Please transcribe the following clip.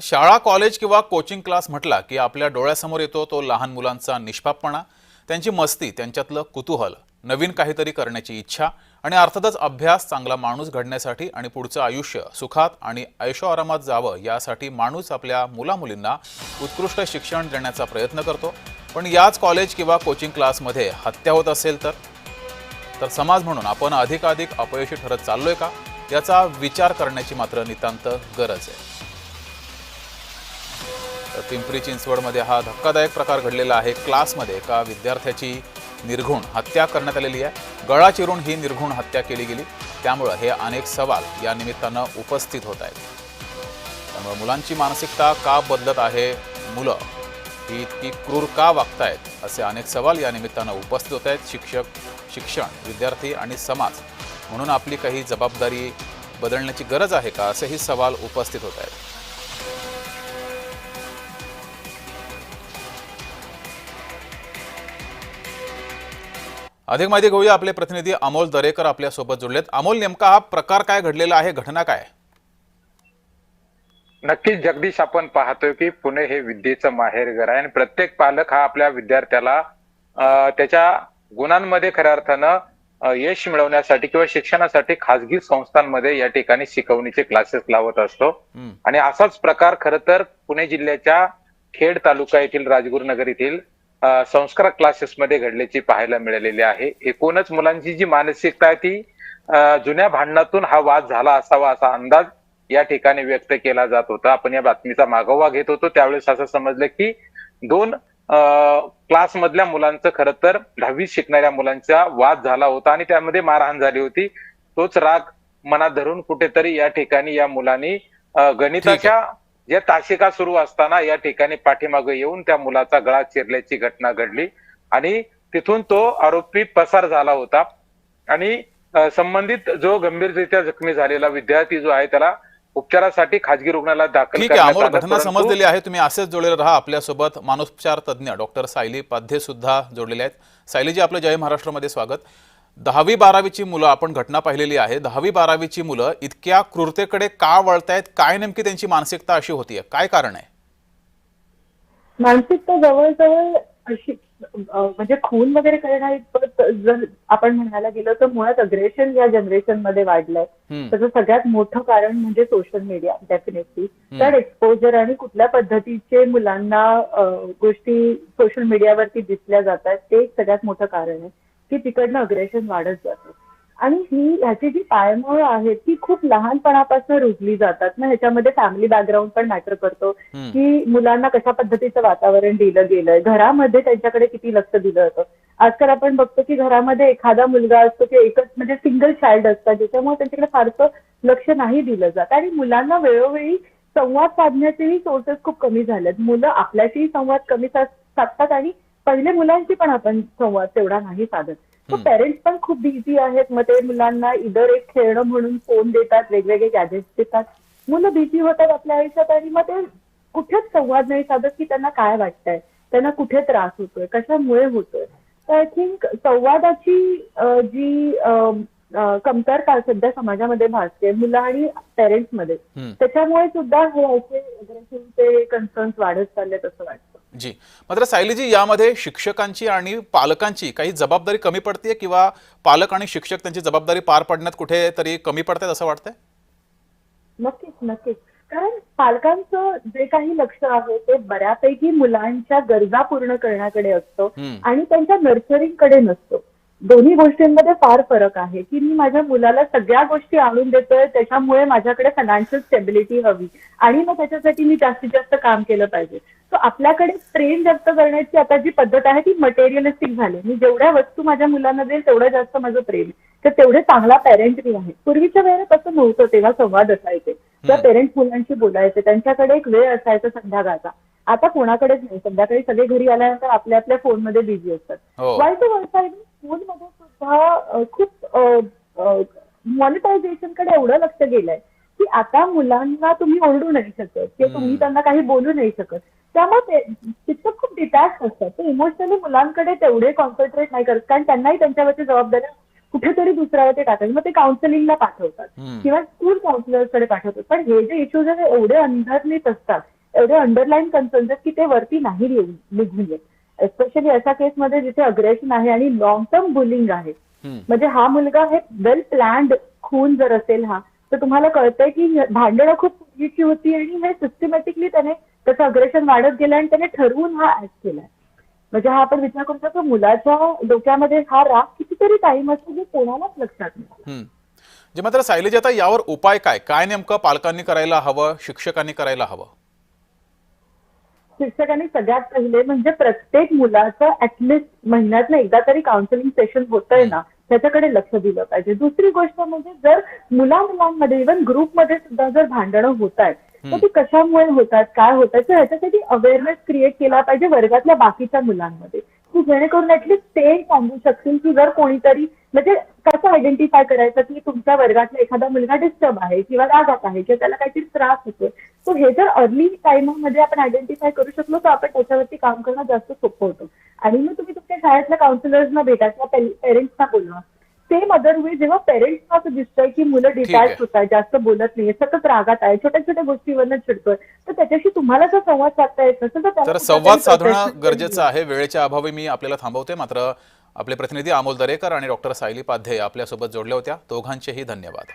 शाळा, कॉलेज किंवा coaching class म्हटला की आपल्या डोळ्यासमोर येतो तो लहान मुलांचा निष्पापपणा, त्यांची मस्ती, त्यांच्यातलं कुतूहल, नवीन काहीतरी करण्याची इच्छा आणि अर्थातच अभ्यास, चांगला माणूस घडण्यासाठी आणि पुढचं आयुष्य सुखात आणि ऐशोआरामात जावं यासाठी माणूस आपल्या मुलामुलींना उत्कृष्ट शिक्षण देण्याचा प्रयत्न करतो। पण याच कॉलेज किंवा कोचिंग क्लासमध्ये हत्या होत असेल तर समाज म्हणून आपण अधिकाधिक अपयशी ठरत चाललोय का, याचा विचार करण्याची मात्र नितांत गरज आहे। पिंपरी चिंचवडमध्ये हा धक्कादायक प्रकार घडलेला आहे। क्लासमध्ये एका विद्यार्थ्याची निर्घृण हत्या करण्यात आलेली आहे। गळा चिरून ही निर्घृण हत्या केली गेली। त्यामुळे हे अनेक सवाल या निमित्तानं उपस्थित होत आहेत। त्यामुळे मुलांची मानसिकता का बदलत आहे, मुलं ही इतकी क्रूर का वागतायत, असे अनेक सवाल या निमित्तानं उपस्थित होत आहेत। शिक्षक, शिक्षण, विद्यार्थी आणि समाज म्हणून आपली काही जबाबदारी बदलण्याची गरज आहे का, असेही सवाल उपस्थित होत आहेत। अधिक माहिती घेऊया, आपले प्रतिनिधी अमोल दरेकर आपल्या सोबत जोडलेत। अमोल, नेमका हा प्रकार काय घडलेला आहे, घटना काय? नक्कीच जगदीश, आपण पाहतोय की पुणे हे विद्येचं माहेरघर आहे आणि प्रत्येक पालक हा आपल्या विद्यार्थ्याला त्याच्या गुणांमध्ये खऱ्या अर्थानं यश मिळवण्यासाठी किंवा शिक्षणासाठी खासगी संस्थांमध्ये या ठिकाणी शिकवणीचे क्लासेस लावत असतो। आणि असाच प्रकार खरं तर पुणे जिल्ह्याच्या खेड तालुका येथील राजगुरुनगर येथील संस्कार क्लासेसमध्ये घडल्याची पाहायला मिळालेली आहे। एकूणच मुलांची जी मानसिकता आहे ती जुन्या भांडणातून हा वाद झाला असावा असा अंदाज या ठिकाणी व्यक्त केला जात होता। आपण या बातमीचा मागोवा घेत होतो त्यावेळेस असं समजलं की दोन क्लास मधल्या मुलांचं खरं तर 10वी शिकणाऱ्या मुलांचा वाद झाला होता आणि त्यामध्ये मारहाण झाली होती। तोच राग मनात धरून कुठेतरी या ठिकाणी या मुलांनी गणिताच्या ज्या तासिका सुरू असताना या ठिकाणी पाठीमागे येऊन त्या मुलाचा गळा चिरल्याची घटना घडली आणि तिथून तो आरोपी पसार झाला होता। आणि संबंधित जो गंभीररित्या जखमी झालेला विद्यार्थी जो आहे त्याला उपचारासाठी खाजगी रुग्णालयात दाखल ठीक आहे करण्यात अमोल, आलं। घटना समजलेली आहे। तुम्ही असेच जोडलेले राहा। आपल्यासोबत मानसोपचार तज्ज्ञ डॉक्टर सायली पाध्ये सुद्धा जोडलेले आहेत। सायलीजी, आपलं जय महाराष्ट्रामध्ये स्वागत। 10वी 12वीची मुलं आपण घटना पाहिलेली आहे। 10वी 12वीची मुलं इतक्या क्रूरतेकडे का वळतायत? काय नेमकी त्यांची मानसिकता अशी होतीये, काय कारण आहे? मानसिकता जवळजवळ अशी म्हणजे खून वगैरे करणारी, जर आपण म्हणायला गेलो तर मुळात अग्रेशन या जनरेशन मध्ये वाढलंय। त्याचं सगळ्यात मोठं कारण म्हणजे सोशल मीडिया, डेफिनेटली तर एक्सपोजर आणि कुठल्या पद्धतीचे मुलांना गोष्टी सोशल मीडियावरती दिसल्या जातात ते एक सगळ्यात मोठं कारण आहे की तिकडनं अग्रेशन वाढत जातं। आणि ह्याची जी पायमळ आहे ती खूप लहानपणापासून रुजली जातात ना। ह्याच्यामध्ये फॅमिली बॅकग्राऊंड पण मॅटर करतो की मुलांना कशा पद्धतीचं वातावरण दिलं गेलंय, घरामध्ये त्यांच्याकडे किती लक्ष दिलं जातं। आजकाल आपण बघतो की घरामध्ये एखादा मुलगा असतो की एकच म्हणजे सिंगल चाइल्ड असतात, ज्याच्यामुळे त्यांच्याकडे फारसं लक्ष नाही दिलं जात आणि मुलांना वेळोवेळी संवाद साधण्याचेही सोर्सेस खूप कमी झालेत। मुलं आपल्याशीही संवाद कमी साधतात आणि पहिले मुलांशी पण आपण संवाद तेवढा नाही साधत। पेरेंट्स पण खूप बिझी आहेत, मग ते मुलांना इतर एक खेळणं म्हणून फोन देतात, वेगवेगळे गॅजेट्स देतात। मुलं बिझी होतात आपल्या आयुष्यात आणि मग ते कुठेच संवाद नाही साधत की त्यांना काय वाटतंय, त्यांना कुठे त्रास होतोय, कशामुळे होतोय। तर आय थिंक संवादाची जी कमतरता सध्या समाजामध्ये भासते मुलं आणि पेरेंट्समध्ये, त्याच्यामुळे सुद्धा हे असे अग्रेशनचे कन्सर्न्स वाढत चाललेत असं वाटतं। जी, मात्र सायलीजी, यामध्ये शिक्षकांची आणि पालकांची काही जबाबदारी कमी पडते किंवा पालक आणि शिक्षक त्यांची जबाबदारी पार पाडण्यात कुठेतरी कमी पडतात असं वाटतंय? नक्कीच नक्कीच, कारण पालकांचं जे काही लक्ष आहे ते बऱ्यापैकी मुलांच्या गरजा पूर्ण करण्याकडे असतं आणि त्यांच्या नर्चरिंगकडे नसतं। दोन्ही गोष्टींमध्ये फार फरक आहे की मी माझ्या मुलाला सगळ्या गोष्टी आणून देतोय, त्याच्यामुळे माझ्याकडे फायनान्शियल स्टेबिलिटी हवी आणि मग त्याच्यासाठी मी जास्तीत जास्त काम केलं पाहिजे। तर आपल्याकडे प्रेम व्यक्त करण्याची आता जी पद्धत आहे ती मटेरियलिस्टिक झाली। मी जेवढ्या वस्तू माझ्या मुलांना देईल तेवढं जास्त माझं प्रेम, तर तेवढे चांगला पेरेंट मी आहे। पूर्वीच्या वेळेला तसं नव्हतं, तेव्हा संवाद असायचे, तेव्हा पेरेंट्स मुलांशी बोलायचे, त्यांच्याकडे एक वेळ असायचा संध्याकाळचा। आता कोणाकडेच नाही, संध्याकाळी सगळे घरी आल्यानंतर आपल्या आपल्या फोनमध्ये बिझी असतात। वाईट वर्षाने स्कूलमध्ये सुद्धा खूप मॉनिटायझेशनकडे एवढं लक्ष गेलंय की आता मुलांना तुम्ही ओरडू नाही शकत किंवा तुम्ही त्यांना काही बोलू नाही शकत। त्यामुळे तिथं खूप डिटॅच असतात, ते इमोशनली मुलांकडे तेवढे कॉन्सन्ट्रेट नाही करत, कारण त्यांनाही त्यांच्यावरची जबाबदाऱ्या कुठेतरी दुसऱ्याला ते टाकायचं, मग ते काउन्सिलिंगला पाठवतात किंवा स्कूल काउन्सिलर्सकडे पाठवतात. पण हे जे इश्यूज आहे एवढे अंधर्नित असतात, एवढे अंडरलाईन कन्सर्न्स आहेत की ते वरती नाही निघून येत. एस्पेशली अशा केसमध्ये जिथे अग्रेशन आहे आणि लॉंग टर्म बुलिंग आहे. म्हणजे हा मुलगा हे वेल प्लॅन्ड खून जर असेल हा, तर तुम्हाला कळतंय की भांडणं खूप पूर्वीची होती आणि हे सिस्टमॅटिकली त्याने त्याचं अग्रेशन वाढत गेलं आणि त्याने ठरवून हा ऍक्ट केलाय. म्हणजे हा आपण विचार करू शकतो मुलाच्या डोक्यामध्ये हा राग कितीतरी टाइम असतो जे कोणालाच लक्षात नाही. जे मात्र सायलेज, आता यावर उपाय काय काय नेमकं पालकांनी करायला हवं, शिक्षकांनी करायला हवं? शिक्षकांनी सगळ्यात पहिले म्हणजे प्रत्येक मुलाचं ऍटलिस्ट महिन्यातनं एकदा तरी काउन्सिलिंग सेशन होतंय ना त्याच्याकडे लक्ष दिलं पाहिजे. दुसरी गोष्ट म्हणजे जर मुलांमध्ये इव्हन ग्रुपमध्ये सुद्धा जर भांडणं होत आहेत तर ती कशामुळे होतात, काय होतात, तर ह्याच्यासाठी अवेअरनेस क्रिएट केला पाहिजे वर्गातल्या बाकीच्या मुलांमध्ये, की जेणेकरून ऍटलिस्ट ते सांगू शकतील की जर कोणीतरी म्हणजे कसं आयडेंटिफाय करायचं की तुमच्या वर्गातला एखादा मुलगा डिस्टर्ब आहे किंवा रागात आहे किंवा त्याला काहीतरी त्रास होतोय. तो हे जर अर्ली टाइममध्ये आपण आयडेंटिफाय करू शकलो तर आपण त्याच्यावरती काम करणं जास्त सोपं होतं. आणि मग तुम्ही तुमच्या शाळेतल्या काउन्सिलर्सना भेटा किंवा पेरेंट्सना बोलवा. सेम अदर वे जेव्हा पेरेंट्सना असं दिसतंय की मुलं डिटॅच होत आहे, जास्त बोलत नाही, सतत रागात आहे, छोट्या छोट्या गोष्टीवरनं चिडतोय, तर त्याच्याशी तुम्हाला जर संवाद साधता येत नसेल तर संवाद साधणं गरजेचं आहे. वेळेच्या अभावी मी आपल्याला थांबवते. मात्र आपले प्रतिनिधी अमोल दरेकर आणि डॉक्टर सायली पाध्ये आपल्यासोबत जोडल्या होत्या. दोघांचेही धन्यवाद.